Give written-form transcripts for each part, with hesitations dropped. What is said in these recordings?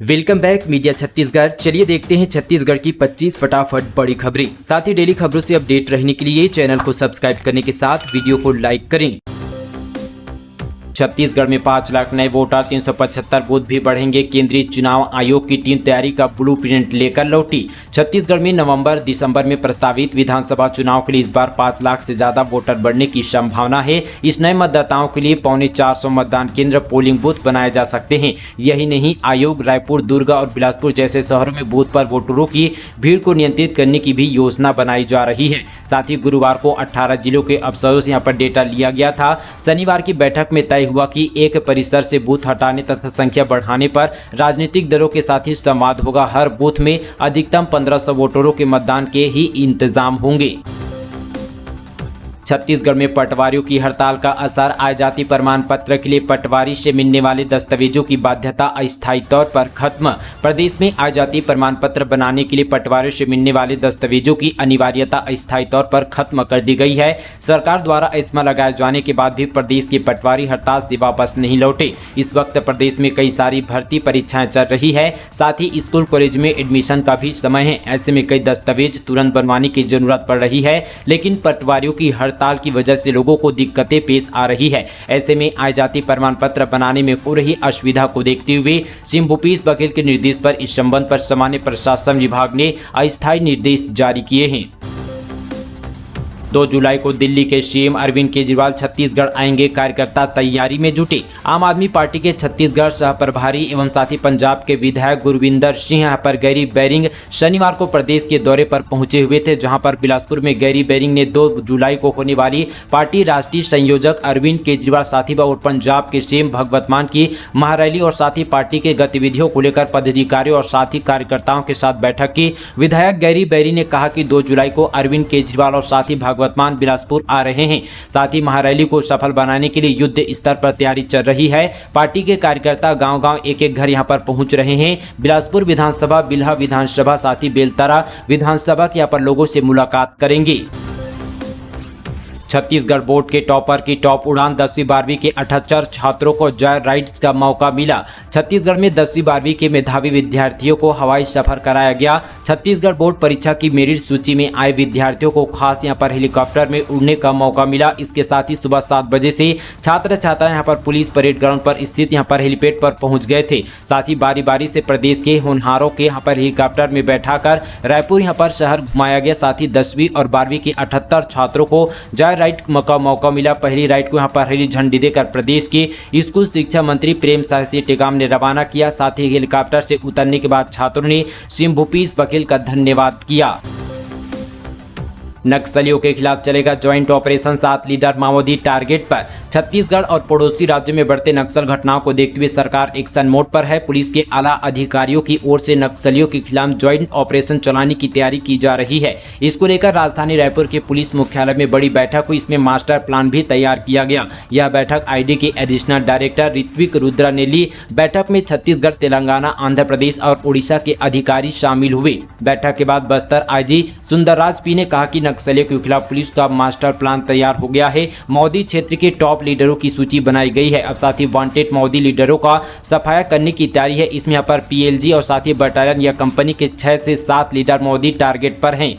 Welcome back media Chhattisgarh. चलिए देखते हैं छत्तीसगढ़ की 25 फटाफट बड़ी खबरें। साथ ही डेली खबरों से अपडेट रहने के लिए चैनल को सब्सक्राइब करने के साथ वीडियो को लाइक करें। छत्तीसगढ़ में 5 लाख नए वोटर, 375 बूथ भी बढ़ेंगे। केंद्रीय चुनाव आयोग की टीम तैयारी का ब्लूप्रिंट लेकर लौटी। छत्तीसगढ़ में नवंबर-दिसंबर में प्रस्तावित विधानसभा चुनाव के लिए इस बार 5 लाख से ज्यादा वोटर बढ़ने की संभावना है। इस नए मतदाताओं के लिए 450 मतदान केंद्र पोलिंग बूथ बनाए जा सकते हैं। यही नहीं, आयोग रायपुर, दुर्ग और बिलासपुर जैसे शहरों में बूथ पर वोटरों की भीड़ को नियंत्रित करने की भी योजना बनाई जा रही है। साथ ही गुरुवार को 18 जिलों के अफसरों से यहाँ पर डेटा लिया गया था। शनिवार की बैठक में तय हुआ कि एक परिसर से बूथ हटाने तथा संख्या बढ़ाने पर राजनीतिक दलों के साथ ही संवाद होगा। हर बूथ में अधिकतम 1500 वोटरों के मतदान के ही इंतजाम होंगे। छत्तीसगढ़ में पटवारियों की हड़ताल का असर। आय जाति प्रमाण पत्र के लिए पटवारी से मिलने वाले दस्तावेजों की बाध्यता अस्थायी तौर पर खत्म। प्रदेश में आय जाति प्रमाण पत्र बनाने के लिए पटवारियों से मिलने वाले दस्तावेजों की अनिवार्यता अस्थायी तौर पर खत्म कर दी गई है। सरकार द्वारा एस्मा लगाए जाने के बाद भी प्रदेश के पटवारी हड़ताल से वापस नहीं लौटे। इस वक्त प्रदेश में कई सारी भर्ती परीक्षाएं चल रही है। साथ ही स्कूल कॉलेज में एडमिशन का भी समय है। ऐसे में कई दस्तावेज तुरंत बनवाने की जरूरत पड़ रही है, लेकिन पटवारियों की हड़ताल की वजह से लोगों को दिक्कतें पेश आ रही है। ऐसे में आय जाति प्रमाण पत्र बनाने में हो रही असुविधा को देखते हुए सीएम भूपेश बघेल के निर्देश पर इस संबंध पर सामान्य प्रशासन विभाग ने अस्थायी निर्देश जारी किए हैं। 2 जुलाई को दिल्ली के सीएम अरविंद केजरीवाल छत्तीसगढ़ आएंगे। कार्यकर्ता तैयारी में जुटे। आम आदमी पार्टी के छत्तीसगढ़ सह प्रभारी एवं साथ ही पंजाब के विधायक गुरविंदर सिंह यहाँ पर गैरी बैरिंग शनिवार को प्रदेश के दौरे पर पहुंचे हुए थे, जहां पर बिलासपुर में गैरी बैरिंग ने 2 जुलाई को होने वाली पार्टी राष्ट्रीय संयोजक अरविंद केजरीवाल साथी और पंजाब के सीएम भगवत मान की महारैली और साथ ही पार्टी के गतिविधियों को लेकर पदाधिकारियों और साथ ही कार्यकर्ताओं के साथ बैठक की। विधायक गैरी बैरी ने कहा कि 2 जुलाई को अरविंद केजरीवाल और साथ ही भगवतमान बिलासपुर आ रहे हैं। साथ ही महारैली को सफल बनाने के लिए युद्ध स्तर पर तैयारी चल रही है। पार्टी के कार्यकर्ता गांव-गांव एक-एक घर यहां पर पहुंच रहे हैं। बिलासपुर विधानसभा, बिल्हा विधानसभा, साथ ही बेलतरा विधानसभा के यहां पर लोगों से मुलाकात करेंगे। छत्तीसगढ़ बोर्ड के टॉपर की टॉप उड़ान। 10वीं 12वीं के 78 छात्रों को जॉय राइड्स का मौका मिला। छत्तीसगढ़ में 10वीं 12वीं के मेधावी विद्यार्थियों को हवाई सफर कराया गया। छत्तीसगढ़ बोर्ड परीक्षा की मेरिट सूची में आए विद्यार्थियों को खास यहां पर हेलीकॉप्टर में उड़ने का मौका मिला। इसके साथ ही सुबह 7 बजे से छात्र छात्राएं यहां पर पुलिस परेड ग्राउंड पर स्थित यहां पर हेलीपैड पर पहुंच गए थे। साथ ही बारी बारी से प्रदेश के होनहारों के यहां पर हेलीकॉप्टर में बैठाकर रायपुर यहां पर शहर घुमाया गया। साथ ही 10वीं और 12वीं के 78 छात्रों को जॉय राइड का मौका मिला। पहली राइड को यहां पर हरी झंडी देकर प्रदेश के स्कूल शिक्षा मंत्री प्रेमसाय सिंह टेकाम ने रवाना किया। साथ ही हेलीकॉप्टर से उतरने के बाद छात्रों ने सीएम भूपेश बघेल का धन्यवाद किया। नक्सलियों के खिलाफ चलेगा ज्वाइंट ऑपरेशन, 7 लीडर माओवादी टारगेट पर। छत्तीसगढ़ और पड़ोसी राज्यों में बढ़ते नक्सल घटनाओं को देखते हुए सरकार एक्शन मोड पर है। पुलिस के आला अधिकारियों की ओर से नक्सलियों के खिलाफ ज्वाइंट ऑपरेशन चलाने की तैयारी की जा रही है। इसको लेकर राजधानी रायपुर के पुलिस मुख्यालय में बड़ी बैठक हुई। इसमें मास्टर प्लान भी तैयार किया गया। यह बैठक आईडी के एडिशनल डायरेक्टर ऋत्विक रुद्रा ने ली। बैठक में छत्तीसगढ़, तेलंगाना, आंध्र प्रदेश और उड़ीसा के अधिकारी शामिल हुए। बैठक के बाद बस्तर आईजी सुंदरराज पी ने कहा कि नक्सलियों के खिलाफ पुलिस का मास्टर प्लान तैयार हो गया है। माओवादी क्षेत्र के टॉप लीडरों की सूची बनाई गई है। अब साथ ही वांटेड माओवादी लीडरों का सफाया करने की तैयारी है। इसमें यहाँ पर पीएलजी और साथ ही बटालियन या कंपनी के 6 से 7 लीडर माओवादी टारगेट पर हैं।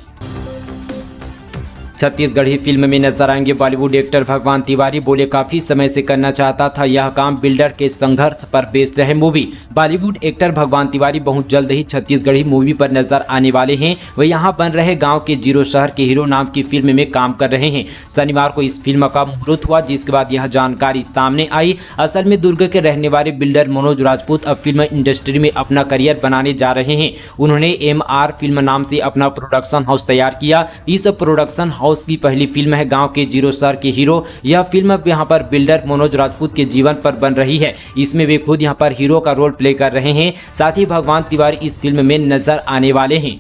छत्तीसगढ़ी फिल्म में नजर आएंगे बॉलीवुड एक्टर भगवान तिवारी। बोले, काफी समय से करना चाहता था यह काम, बिल्डर के संघर्ष पर बेस्ड है मूवी। बॉलीवुड एक्टर भगवान तिवारी बहुत जल्द ही छत्तीसगढ़ी मूवी पर नजर आने वाले हैं। वे यहां बन रहे गांव के जीरो शहर के हीरो नाम की फिल्म में काम कर रहे हैं। शनिवार को इस फिल्म का मुहूर्त हुआ, जिसके बाद यह जानकारी सामने आई। असल में दुर्ग के रहने वाले बिल्डर मनोज राजपूत अब फिल्म इंडस्ट्री में अपना करियर बनाने जा रहे हैं। उन्होंने MR फिल्म नाम से अपना प्रोडक्शन हाउस तैयार किया। इस प्रोडक्शन हाउस की पहली फिल्म है गांव के जीरो शहर के हीरो। यह फिल्म यहां पर बिल्डर मनोज राजपूत के जीवन पर बन रही है। इसमें वे खुद यहां पर हीरो का रोल प्ले कर रहे हैं। साथ ही भगवान तिवारी इस फिल्म में नजर आने वाले हैं।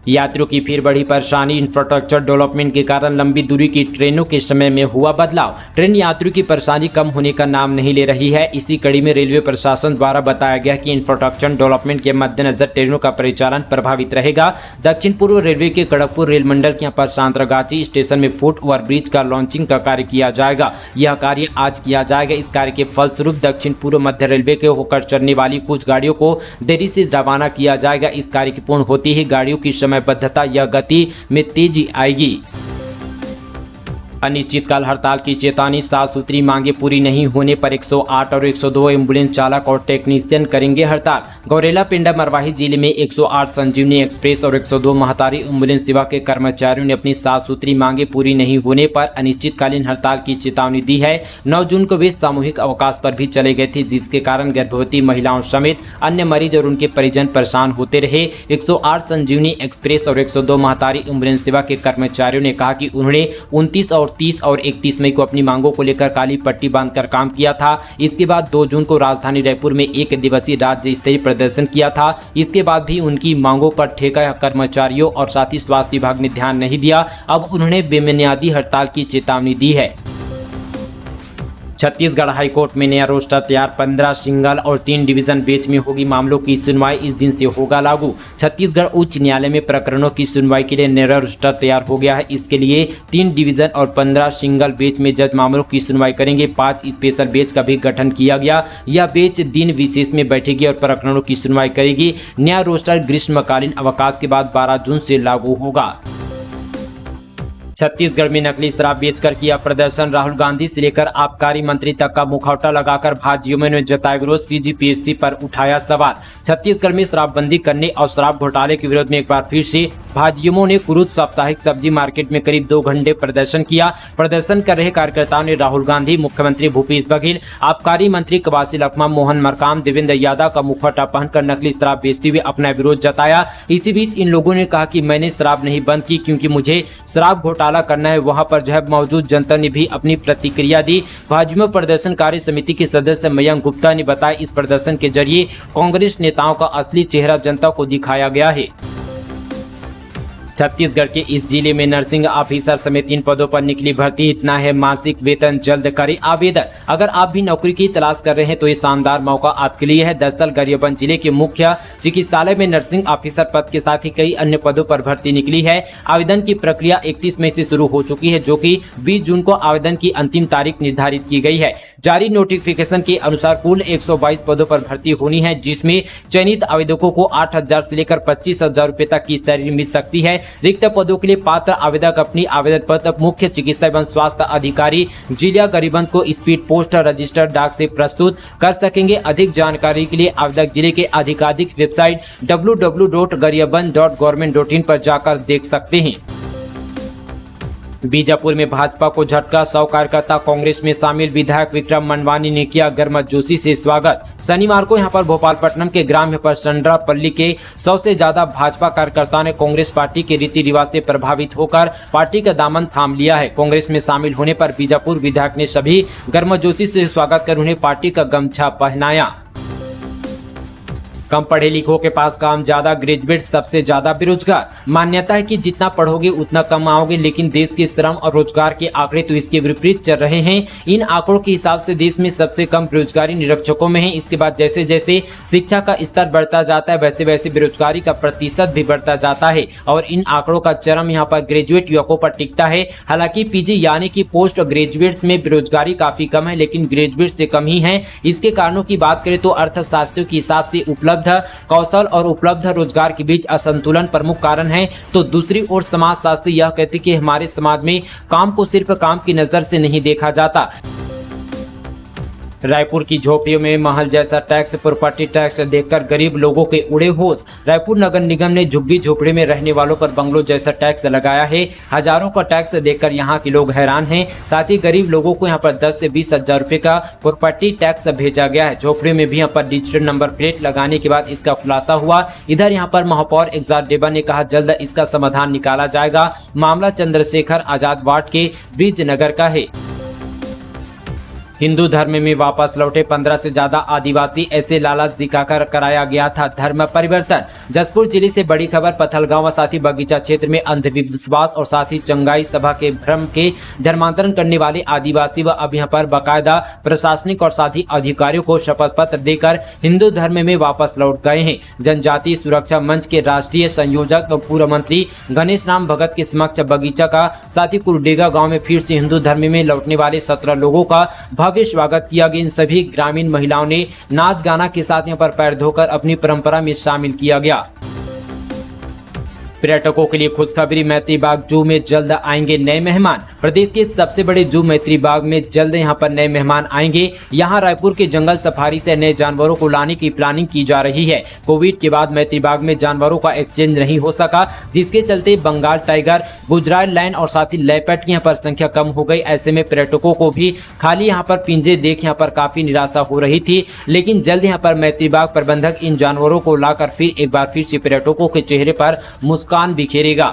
यात्रियों की फिर बढ़ी परेशानी। इंफ्रास्ट्रक्चर डेवलपमेंट के कारण लंबी दूरी की ट्रेनों के समय में हुआ बदलाव। ट्रेन यात्रियों की परेशानी कम होने का नाम नहीं ले रही है। इसी कड़ी में रेलवे प्रशासन द्वारा बताया गया कि इंफ्रास्ट्रक्चर डेवलपमेंट के मद्देनजर ट्रेनों का परिचालन प्रभावित रहेगा। दक्षिण पूर्व रेलवे के खड़गपुर रेल मंडल के यहाँ पर सांतरागाछी स्टेशन में फुट ओवर ब्रिज का लॉन्चिंग का कार्य किया जाएगा। यह कार्य आज किया जाएगा। इस कार्य के फलस्वरूप दक्षिण पूर्व मध्य रेलवे के होकर चलने वाली कुछ गाड़ियों को देरी से रवाना किया जाएगा। इस कार्य की पूर्ण होते ही गाड़ियों की समयबद्धता या गति में तेजी आएगी। अनिश्चितकाल हड़ताल की चेतावनी। साफ सुथरी मांगे पूरी नहीं होने पर 108 और 102 एम्बुलेंस चालक और टेक्नीशियन करेंगे हड़ताल। गौरेला पिंडा मरवाही जिले में 108 संजीवनी एक्सप्रेस और 102 महतारी एम्बुलेंस सेवा के कर्मचारियों ने अपनी साफ सुथरी मांगे पूरी नहीं होने पर अनिश्चितकालीन हड़ताल की चेतावनी दी है। 9 जून को वे सामूहिक अवकाश पर भी चले गए थे, जिसके कारण गर्भवती महिलाओं समेत अन्य मरीज और उनके परिजन परेशान होते रहे। 108 संजीवनी एक्सप्रेस और 102 महतारी एम्बुलेंस सेवा के कर्मचारियों ने कहा कि उन्होंने 29 और 30 और 31 मई को अपनी मांगों को लेकर काली पट्टी बांधकर काम किया था। इसके बाद 2 जून को राजधानी रायपुर में 1 दिवसीय राज्य स्तरीय प्रदर्शन किया था। इसके बाद भी उनकी मांगों पर ठेका कर्मचारियों और साथ ही स्वास्थ्य विभाग ने ध्यान नहीं दिया। अब उन्होंने बेबुनियादी हड़ताल की चेतावनी दी है। छत्तीसगढ़ हाईकोर्ट में नया रोस्टर तैयार। 15 सिंगल और 3 डिवीजन बेंच में होगी मामलों की सुनवाई। इस दिन से होगा लागू। छत्तीसगढ़ उच्च न्यायालय में प्रकरणों की सुनवाई के लिए नया रोस्टर तैयार हो गया है। इसके लिए 3 डिवीजन और 15 सिंगल बेंच में जज मामलों की सुनवाई करेंगे। 5 स्पेशल बेंच का भी गठन किया गया। यह बेंच दिन विशेष में बैठेगी और प्रकरणों की सुनवाई करेगी। नया रोस्टर ग्रीष्मकालीन अवकाश के बाद 12 जून से लागू होगा। छत्तीसगढ़ में नकली शराब बेचकर किया प्रदर्शन। राहुल गांधी से लेकर आबकारी मंत्री तक का मुखौटा लगाकर भाजयुमों ने जताया विरोध। सीजीपीएससी पर उठाया सवाल। छत्तीसगढ़ में शराबबंदी करने और शराब घोटाले के विरोध में एक बार फिर से भाजयुमों ने कुरुद साप्ताहिक सब्जी मार्केट में करीब 2 घंटे प्रदर्शन किया। प्रदर्शन कर रहे कार्यकर्ताओं ने राहुल गांधी, मुख्यमंत्री भूपेश बघेल, आबकारी मंत्री कवासी लखमा, मोहन मरकाम, देवेंद्र यादव का मुखौटा पहनकर नकली शराब बेचते हुए अपना विरोध जताया। इसी बीच इन लोगों ने कहा कि मैंने शराब नहीं बंद की क्योंकि मुझे शराब घोटाला करना है। वहां पर जो है मौजूद जनता ने भी अपनी प्रतिक्रिया दी। भाजपा प्रदर्शन कार्य समिति के सदस्य मयंक गुप्ता ने बताया, इस प्रदर्शन के जरिए कांग्रेस नेताओं का असली चेहरा जनता को दिखाया गया है। छत्तीसगढ़ के इस जिले में नर्सिंग ऑफिसर समेत 3 पदों पर निकली भर्ती। इतना है मासिक वेतन, जल्द करें आवेदन। अगर आप भी नौकरी की तलाश कर रहे हैं तो ये शानदार मौका आपके लिए है। दरअसल गरियाबंद जिले के मुख्य चिकित्सालय में नर्सिंग ऑफिसर पद के साथ ही कई अन्य पदों पर भर्ती निकली है। आवेदन की प्रक्रिया 31 मई से शुरू हो चुकी है, जो कि 20 जून को आवेदन की अंतिम तारीख निर्धारित की गई है। जारी नोटिफिकेशन के अनुसार कुल 122 पदों पर भर्ती होनी है, जिसमें चयनित आवेदकों को 8,000 से लेकर 25,000 रुपए तक की सैलरी मिल सकती है। रिक्त पदों के लिए पात्र आवेदक अपनी आवेदन पत्र मुख्य चिकित्सा एवं स्वास्थ्य अधिकारी जिला गरियाबंद को स्पीड पोस्ट रजिस्टर्ड डाक से प्रस्तुत कर सकेंगे। अधिक जानकारी के लिए आवेदक जिले के आधिकारिक वेबसाइट www.गरियाबंद.government.in पर जाकर देख सकते हैं। बीजापुर में भाजपा को झटका। 100 कार्यकर्ता कांग्रेस में शामिल। विधायक विक्रम मनवानी ने किया गर्मजोशी से स्वागत। शनिवार को यहां पर भोपालपट्टनम के ग्राम्य परसंड्रापल्ली के 100 से ज्यादा भाजपा कार्यकर्ताओं ने कांग्रेस पार्टी के रीति रिवाज से प्रभावित होकर पार्टी का दामन थाम लिया है। कांग्रेस में शामिल होने पर बीजापुर विधायक ने सभी गर्मजोशी से स्वागत कर उन्हें पार्टी का गमछा पहनाया। कम पढ़े लिखों के पास काम ज्यादा, ग्रेजुएट सबसे ज्यादा बेरोजगार। मान्यता है कि जितना पढ़ोगे उतना कमाओगे, लेकिन देश के श्रम और रोजगार के आंकड़े तो इसके विपरीत चल रहे हैं। इन आंकड़ों के हिसाब से देश में सबसे कम बेरोजगारी निरक्षकों में है। इसके बाद जैसे जैसे शिक्षा का स्तर बढ़ता जाता है वैसे वैसे बेरोजगारी का प्रतिशत भी बढ़ता जाता है और इन आंकड़ों का चरम यहाँ पर ग्रेजुएट युवकों पर टिकता है। हालांकि पीजी यानी कि पोस्ट ग्रेजुएट में बेरोजगारी काफी कम है, लेकिन ग्रेजुएट से कम ही है। इसके कारणों की बात करें तो अर्थशास्त्रियों के हिसाब से उपलब्ध कौशल और उपलब्ध रोजगार के बीच असंतुलन प्रमुख कारण है। तो दूसरी ओर समाजशास्त्री यह कहते हैं कि हमारे समाज में काम को सिर्फ काम की नजर से नहीं देखा जाता। रायपुर की झोपड़ियों में महल जैसा टैक्स, प्रॉपर्टी टैक्स देखकर गरीब लोगों के उड़े होश। रायपुर नगर निगम ने झुग्गी झोपड़ी में रहने वालों पर बंगलों जैसा टैक्स लगाया है। हजारों का टैक्स देखकर यहाँ के लोग हैरान हैं। साथ ही गरीब लोगों को यहाँ पर 10 से 20 हजार रुपए का प्रॉपर्टी टैक्स भेजा गया है। झोपड़ी में भी यहाँ पर डिजिटल नंबर प्लेट लगाने के बाद इसका खुलासा हुआ। इधर यहाँ पर महापौर एग्जाम डेबा ने कहा जल्द इसका समाधान निकाला जाएगा। मामला चंद्रशेखर आजाद वार्ड के ब्रिज नगर का है। हिंदू धर्म में वापस लौटे 15 से ज्यादा आदिवासी, ऐसे लालच दिखाकर कराया गया था धर्म परिवर्तन। जसपुर जिले से बड़ी खबर। पथलगांव व साथी बगीचा क्षेत्र में अंधविश्वास और साथ ही चंगाई सभा के भ्रम के धर्मांतरण करने वाले आदिवासी व अब यहाँ पर बाकायदा प्रशासनिक और साथी अधिकारियों को शपथ पत्र देकर हिंदू धर्म में वापस लौट गए हैं। जनजातीय सुरक्षा मंच के राष्ट्रीय संयोजक व पूर्व मंत्री गणेश राम भगत के समक्ष बगीचा का साथी कुरडेगा गांव में फिर से हिंदू धर्म में लौटने वाले 17 लोगों का भव्य स्वागत किया गया। इन सभी ग्रामीण महिलाओं ने नाच गाना के साथ यहाँ पर पैर धोकर अपनी परंपरा में शामिल किया गया। पर्यटकों के लिए खुशखबरी। मैत्री बाग जू में जल्द आएंगे नए मेहमान। प्रदेश के सबसे बड़े जू मैत्री बाग में जल्द यहां पर नए मेहमान आएंगे। यहां रायपुर के जंगल सफारी से नए जानवरों को लाने की प्लानिंग की जा रही है। कोविड के बाद मैत्री बाग में जानवरों का एक्सचेंज नहीं हो सका, जिसके चलते बंगाल टाइगर, गुजरात लायन और साथ ही लेपर्ड की यहाँ पर संख्या कम हो गई। ऐसे में पर्यटकों को भी खाली यहाँ पर पिंजरे देख यहाँ पर काफी निराशा हो रही थी, लेकिन जल्द यहाँ पर मैत्री बाग प्रबंधक इन जानवरों को लाकर फिर एक बार फिर से पर्यटकों के चेहरे पर मुस्कान बिखेरेगा।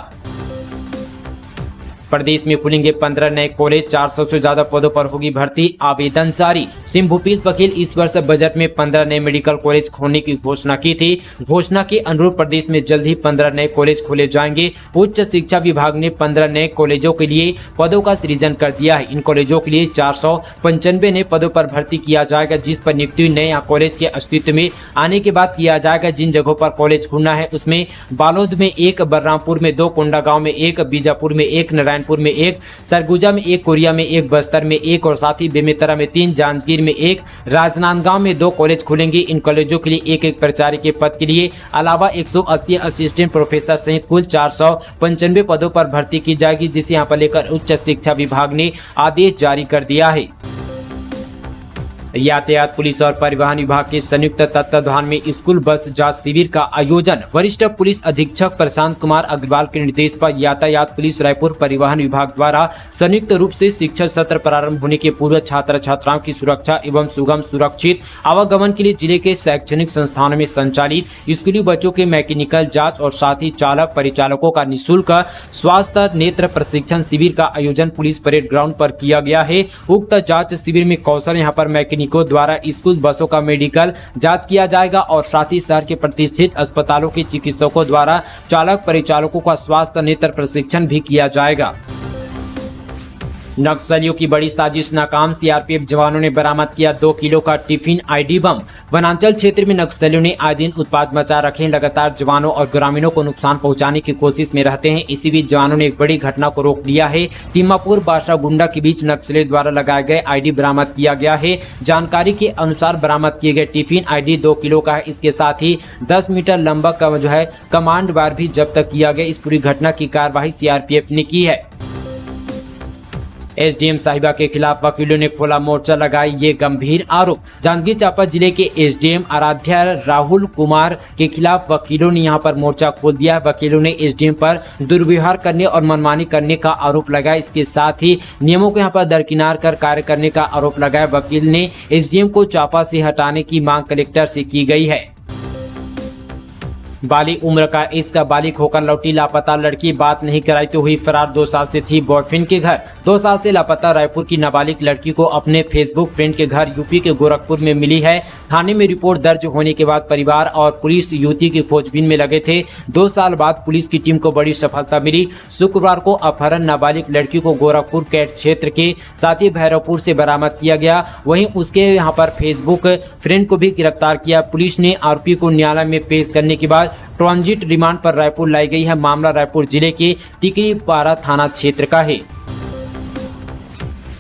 प्रदेश में खुलेंगे 15 नए कॉलेज, 400 से ज्यादा पदों पर होगी भर्ती, आवेदन जारी। सीएम भूपेश बघेल इस वर्ष बजट में 15 नए मेडिकल कॉलेज खोलने की घोषणा की थी। घोषणा के अनुरूप प्रदेश में जल्द ही 15 नए कॉलेज खोले जाएंगे। उच्च शिक्षा विभाग ने 15 नए कॉलेजों के लिए पदों का सृजन कर दिया है। इन कॉलेजों के लिए 495 नए पदों पर भर्ती किया जाएगा, जिस पर नियुक्ति नए कॉलेज के अस्तित्व में आने के बाद किया जाएगा। जिन जगहों पर कॉलेज खुलना है उसमें बालोद में 1, बलरामपुर में 2, कोंडागांव में 1, बीजापुर में 1, नारायणपुर में 1, सरगुजा में 1, कोरिया में 1, बस्तर में 1 और साथ ही बेमेतरा में 3, जांजगीर में 1, राजनांदगांव में 2 कॉलेज खुलेंगे। इन कॉलेजों के लिए एक प्राचार्य के पद के लिए अलावा 180 असिस्टेंट प्रोफेसर सहित कुल 495 पदों पर भर्ती की जाएगी, जिसे यहाँ पर लेकर उच्च शिक्षा विभाग ने आदेश जारी कर दिया है। यातायात पुलिस और परिवहन विभाग के संयुक्त तत्वाधान में स्कूल बस जांच शिविर का आयोजन। वरिष्ठ पुलिस अधीक्षक प्रशांत कुमार अग्रवाल के निर्देश पर यातायात पुलिस रायपुर परिवहन विभाग द्वारा संयुक्त रूप से शिक्षा सत्र प्रारंभ होने के पूर्व छात्र छात्राओं की सुरक्षा एवं सुगम सुरक्षित आवागमन के लिए जिले के शैक्षणिक संस्थानों में संचालित स्कूली बच्चों के मैकेनिकल जाँच और साथ ही चालक परिचालकों का निःशुल्क स्वास्थ्य नेत्र प्रशिक्षण शिविर का आयोजन पुलिस परेड ग्राउंड पर किया गया है। उक्त जाँच शिविर में कौशल यहाँ पर मैकेनिकों द्वारा स्कूल बसों का मेडिकल जांच किया जाएगा और साथ ही शहर के प्रतिष्ठित अस्पतालों के चिकित्सकों द्वारा चालक परिचालकों का स्वास्थ्य नेत्र प्रशिक्षण भी किया जाएगा। नक्सलियों की बड़ी साजिश नाकाम। सीआरपीएफ जवानों ने बरामद किया 2 किलो का टिफिन आईडी बम। वनांचल क्षेत्र में नक्सलियों ने आए दिन उत्पात मचा रखे हैं। लगातार जवानों और ग्रामीणों को नुकसान पहुंचाने की कोशिश में रहते हैं। इसी बीच जवानों ने एक बड़ी घटना को रोक लिया है। तिम्मापुर बाशागुंडा के बीच नक्सलियों द्वारा लगाए गए आईडी बरामद किया गया है। जानकारी के अनुसार बरामद किए गए टिफिन आईडी 2 किलो का है। इसके साथ ही 10 मीटर लंबा का कमांड वार भी जब्त किया गया। इस पूरी घटना की कार्रवाई सीआरपीएफ ने की है। एसडीएम साहिबा के खिलाफ वकीलों ने खोला मोर्चा, लगाई ये गंभीर आरोप। जांजगीर चांपा जिले के एसडीएम आराध्या राहुल कुमार के खिलाफ वकीलों ने यहां पर मोर्चा खोल दिया है। वकीलों ने एसडीएम पर दुर्व्यवहार करने और मनमानी करने का आरोप लगाया। इसके साथ ही नियमों को यहां पर दरकिनार कर कार्य करने का आरोप लगाया। वकील ने एसडीएम को चांपा से हटाने की मांग कलेक्टर से की गई है। बालिग उम्र का इश्क, बालिग होकर लौटी लापता लड़की, बात नहीं कराई तो हुई फरार। 2 साल से थी बॉयफ्रेंड के घर। 2 साल से लापता रायपुर की नाबालिग लड़की को अपने फेसबुक फ्रेंड के घर यूपी के गोरखपुर में मिली है। थाने में रिपोर्ट दर्ज होने के बाद परिवार और पुलिस युवती की खोजबीन में लगे थे। 2 साल बाद पुलिस की टीम को बड़ी सफलता मिली। शुक्रवार को अपहरण नाबालिग लड़की को गोरखपुर कैट क्षेत्र के साथ ही भैरवपुर से बरामद किया गया। वहीं उसके यहाँ पर फेसबुक फ्रेंड को भी गिरफ्तार किया। पुलिस ने आरोपी को न्यायालय में पेश करने के बाद ट्रांजिट रिमांड पर रायपुर लाई गई है। मामला रायपुर जिले के टिकरीपारा थाना क्षेत्र का है।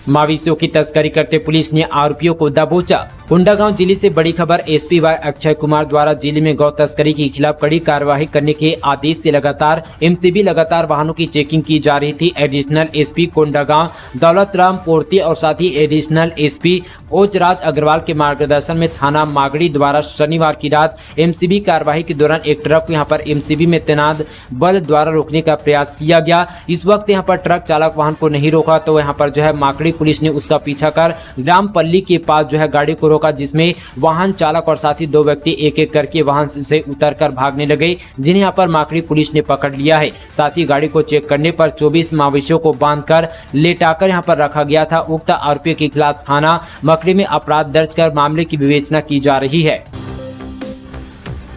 मवेशियों की तस्करी करते पुलिस ने आरोपियों को दबोचा। कोंडागांव जिले से बड़ी खबर। एसपी वाई अक्षय कुमार द्वारा जिले में गौ तस्करी के खिलाफ कड़ी कार्रवाई करने के आदेश से लगातार एमसीबी लगातार वाहनों की चेकिंग की जा रही थी। एडिशनल एसपी कोंडागांव दौलत राम पोर्ती और साथ ही एडिशनल एसपी ओजराज अग्रवाल के मार्गदर्शन में थाना मागड़ी द्वारा शनिवार की रात एमसीबी कार्रवाई के दौरान एक ट्रक को यहाँ पर एमसीबी में तैनात बल द्वारा रोकने का प्रयास किया गया। इस वक्त यहाँ पर ट्रक चालक वाहन को नहीं रोका तो यहाँ पर माकड़ी पुलिस ने उसका पीछा कर ग्राम पल्ली के पास गाड़ी को रोका, जिसमें वाहन चालक और साथी 2 व्यक्ति एक एक करके वाहन से उतरकर भागने लगे, जिन्हें यहाँ पर माकड़ी पुलिस ने पकड़ लिया है। साथ ही गाड़ी को चेक करने पर 24 मवेशियों को बांधकर लेटाकर यहाँ पर रखा गया था। उक्त आरोपियों के खिलाफ थाना मकड़ी में अपराध दर्ज कर मामले की विवेचना की जा रही है।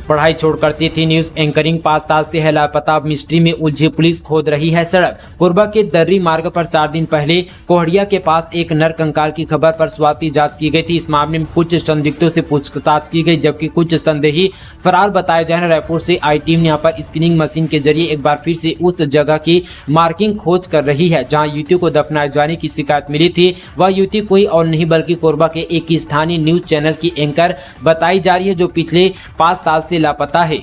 पढ़ाई छोड़ करती थी न्यूज एंकरिंग, 5 साल से है लापता, मिस्ट्री में उलझी पुलिस खोद रही है सड़क। कोरबा के दर्री मार्ग पर 4 दिन पहले कोहड़िया के पास एक नर कंकाल की खबर पर स्वाति जांच की गई थी। इस मामले में कुछ संदिग्धों से पूछताछ की गई, जबकि कुछ संदेही फरार बताए जा रहे। रायपुर से आई टीम ने यहाँ पर स्कैनिंग मशीन के जरिए एक बार फिर से उस जगह की मार्किंग खोज कर रही है जहाँ युवती को दफनाए जाने की शिकायत मिली थी। वह युवती कोई और नहीं बल्कि कोरबा के एक स्थानीय न्यूज चैनल की एंकर बताई जा रही है, जो पिछले 5 साल से लापता है।